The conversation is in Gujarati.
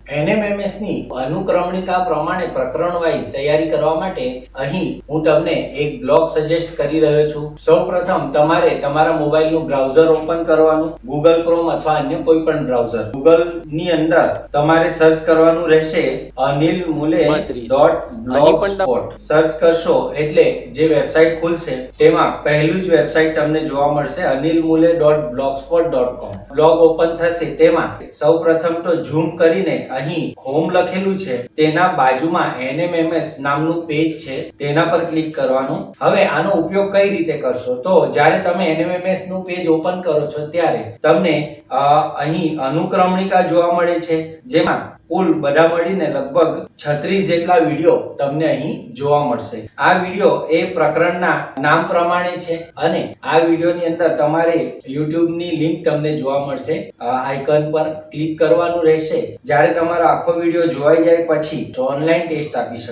NMMS ની અનુક્રમણિકા પ્રમાણે પ્રકરણ વાઇઝ તૈયારી કરવા માટે અહીં હું તમને એક બ્લોગ સજેસ્ટ કરી રહ્યો છું. સૌપ્રથમ તમારે તમારા મોબાઈલનું બ્રાઉઝર ઓપન કરવાનું, Google Chrome અથવા અન્ય કોઈ પણ બ્રાઉઝર. Google ની અંદર તમારે સર્ચ કરવાનું રહેશે anilmule.blogspot. સર્ચ કરશો એટલે જે વેબસાઇટ ખુલશે તેમાં પહેલું જ વેબસાઇટ તમને જોવા મળશે anilmule.blogspot.com. બ્લોગ ઓપન થશે તેમાં સૌપ્રથમ તો ઝૂમ કરીને અહીં હોમ લખેલું છે તેના બાજુમાં NMMS નામનું પેજ છે તેના પર ક્લિક કરવાનું. હવે આનો ઉપયોગ કઈ રીતે કરશો તો જ્યારે તમે NMMS નું પેજ ઓપન કરો છો ત્યારે તમને અહીં અનુક્રમણિકા જોવા મળે છે જેમાં કુલ બધા મળીને લગભગ 36 જેટલા વિડીયો તમને અહીં જોવા મળશે. આ વિડીયો એ પ્રકરણના નામ પ્રમાણે છે અને આ વિડીયોની અંદર તમારે YouTube ની લિંક તમને જોવા મળશે. આઇકન પર ક્લિક કરવાનું રહેશે. જ્યારે તમારો આખો વિડીયો જોવાઈ જાય પછી ઓનલાઈન ટેસ્ટ આપી શકો.